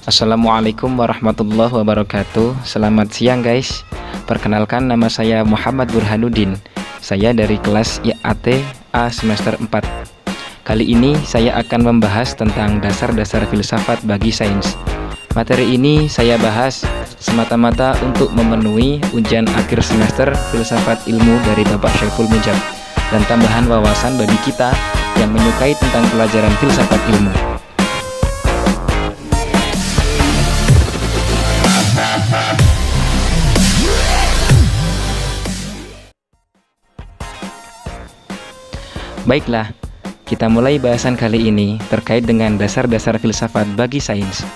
Assalamualaikum warahmatullahi wabarakatuh. Selamat siang guys. Perkenalkan, nama saya Muhammad Burhanuddin. Saya dari kelas IAT A semester 4. Kali ini saya akan membahas tentang dasar-dasar filsafat bagi sains. Materi ini saya bahas semata-mata untuk memenuhi ujian akhir semester filsafat ilmu dari Bapak Syaiful Mujab, dan tambahan wawasan bagi kita yang menyukai tentang pelajaran filsafat ilmu. Baiklah, kita mulai bahasan kali ini terkait dengan dasar-dasar filsafat bagi sains.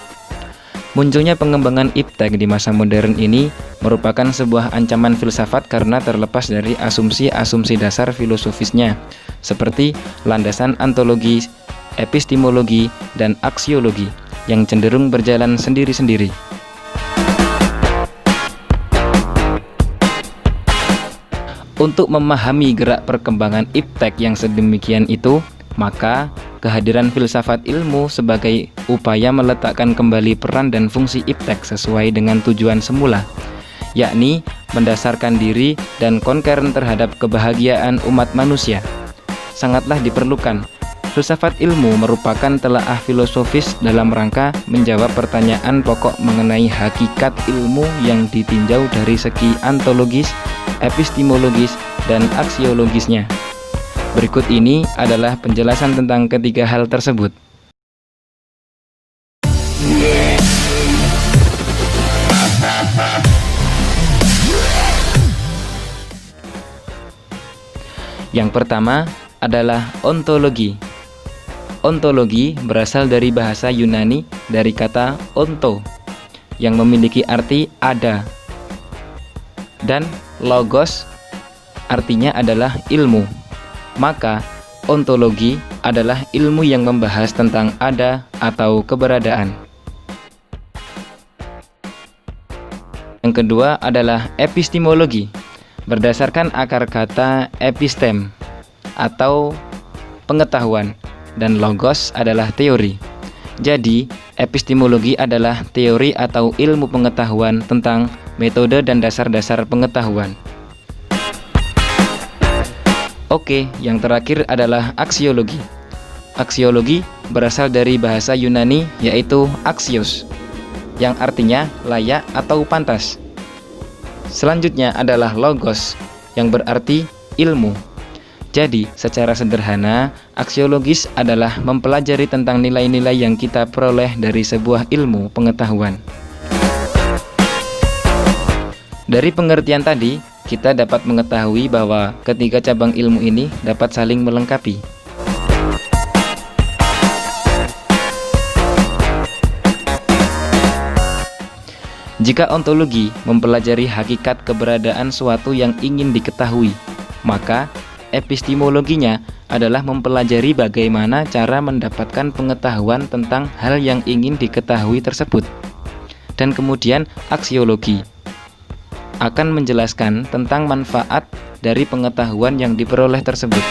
Munculnya pengembangan iptek di masa modern ini merupakan sebuah ancaman filsafat karena terlepas dari asumsi-asumsi dasar filosofisnya, seperti landasan ontologi, epistemologi, dan aksiologi yang cenderung berjalan sendiri-sendiri. Untuk memahami gerak perkembangan iptek yang sedemikian itu, maka kehadiran filsafat ilmu sebagai upaya meletakkan kembali peran dan fungsi iptek sesuai dengan tujuan semula, yakni mendasarkan diri dan konkern terhadap kebahagiaan umat manusia, sangatlah diperlukan. Filsafat ilmu merupakan telaah filosofis dalam rangka menjawab pertanyaan pokok mengenai hakikat ilmu yang ditinjau dari segi ontologis, epistemologis, dan aksiologisnya. Berikut ini adalah penjelasan tentang ketiga hal tersebut. Yang pertama adalah ontologi. Ontologi berasal dari bahasa Yunani dari kata onto, yang memiliki arti ada, dan logos artinya adalah ilmu. Maka ontologi adalah ilmu yang membahas tentang ada atau keberadaan. Yang kedua adalah epistemologi. Berdasarkan akar kata epistem atau pengetahuan, dan logos adalah teori. Jadi, epistemologi adalah teori atau ilmu pengetahuan tentang metode dan dasar-dasar pengetahuan. Oke, yang terakhir adalah aksiologi. Aksiologi berasal dari bahasa Yunani yaitu axios, yang artinya layak atau pantas. Selanjutnya adalah logos, yang berarti ilmu. Jadi, secara sederhana, aksiologis adalah mempelajari tentang nilai-nilai yang kita peroleh dari sebuah ilmu pengetahuan. Dari pengertian tadi, kita dapat mengetahui bahwa ketiga cabang ilmu ini dapat saling melengkapi. Jika ontologi mempelajari hakikat keberadaan suatu yang ingin diketahui, maka epistemologinya adalah mempelajari bagaimana cara mendapatkan pengetahuan tentang hal yang ingin diketahui tersebut. Dan kemudian aksiologi akan menjelaskan tentang manfaat dari pengetahuan yang diperoleh tersebut.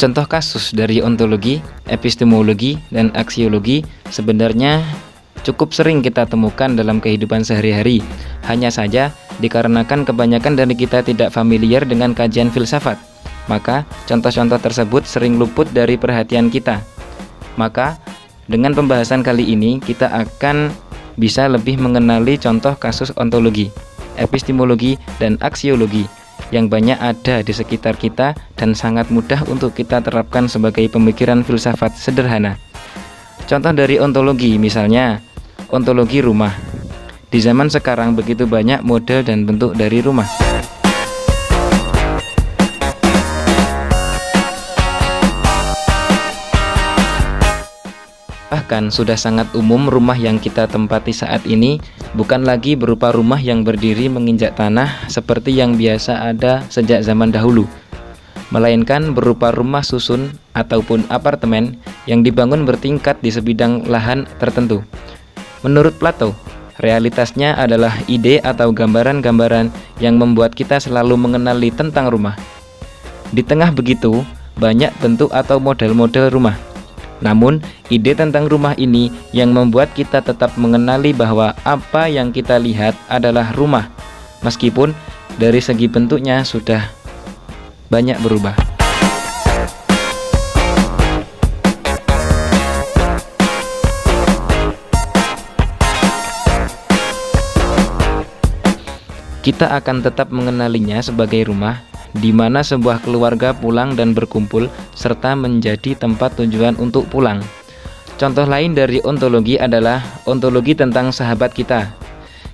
Contoh kasus dari ontologi, epistemologi, dan aksiologi sebenarnya cukup sering kita temukan dalam kehidupan sehari-hari. Hanya saja dikarenakan kebanyakan dari kita tidak familiar dengan kajian filsafat, maka contoh-contoh tersebut sering luput dari perhatian kita. Maka dengan pembahasan kali ini kita akan bisa lebih mengenali contoh kasus ontologi, epistemologi, dan aksiologi yang banyak ada di sekitar kita dan sangat mudah untuk kita terapkan sebagai pemikiran filsafat sederhana. Contoh dari ontologi misalnya ontologi rumah. Di zaman sekarang begitu banyak model dan bentuk dari rumah. Bahkan sudah sangat umum rumah yang kita tempati saat ini bukan lagi berupa rumah yang berdiri menginjak tanah seperti yang biasa ada sejak zaman dahulu, melainkan berupa rumah susun ataupun apartemen yang dibangun bertingkat di sebidang lahan tertentu. Menurut Plato, realitasnya adalah ide atau gambaran-gambaran yang membuat kita selalu mengenali tentang rumah. Di tengah begitu banyak bentuk atau model-model rumah. Namun, ide tentang rumah ini yang membuat kita tetap mengenali bahwa apa yang kita lihat adalah rumah, meskipun dari segi bentuknya sudah banyak berubah. Kita akan tetap mengenalinya sebagai rumah, di mana sebuah keluarga pulang dan berkumpul, serta menjadi tempat tujuan untuk pulang. Contoh lain dari ontologi adalah ontologi tentang sahabat kita.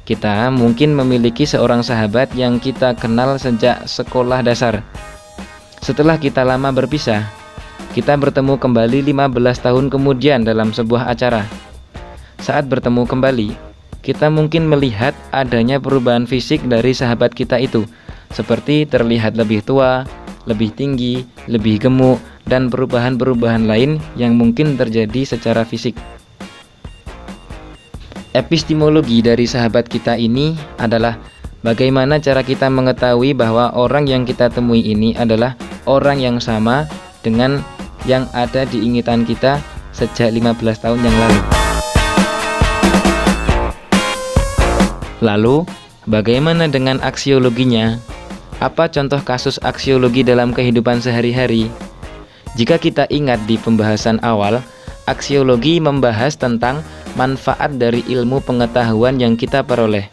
Kita mungkin memiliki seorang sahabat yang kita kenal sejak sekolah dasar. Setelah kita lama berpisah, kita bertemu kembali 15 tahun kemudian dalam sebuah acara. Saat bertemu kembali, kita mungkin melihat adanya perubahan fisik dari sahabat kita itu, seperti terlihat lebih tua, lebih tinggi, lebih gemuk, dan perubahan-perubahan lain yang mungkin terjadi secara fisik. Epistemologi dari sahabat kita ini adalah bagaimana cara kita mengetahui bahwa orang yang kita temui ini adalah orang yang sama dengan yang ada di ingatan kita sejak 15 tahun yang lalu. Lalu, bagaimana dengan aksiologinya? Apa contoh kasus aksiologi dalam kehidupan sehari-hari? Jika kita ingat di pembahasan awal, aksiologi membahas tentang manfaat dari ilmu pengetahuan yang kita peroleh.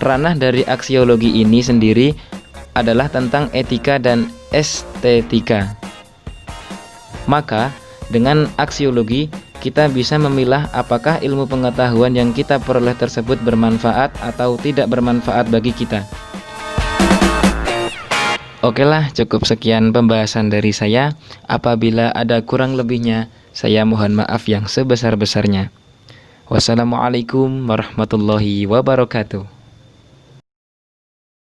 Ranah dari aksiologi ini sendiri adalah tentang etika dan estetika. Maka, dengan aksiologi, kita bisa memilah apakah ilmu pengetahuan yang kita peroleh tersebut bermanfaat atau tidak bermanfaat bagi kita. Oke lah, cukup sekian pembahasan dari saya. Apabila ada kurang lebihnya, saya mohon maaf yang sebesar-besarnya. Wassalamualaikum warahmatullahi wabarakatuh.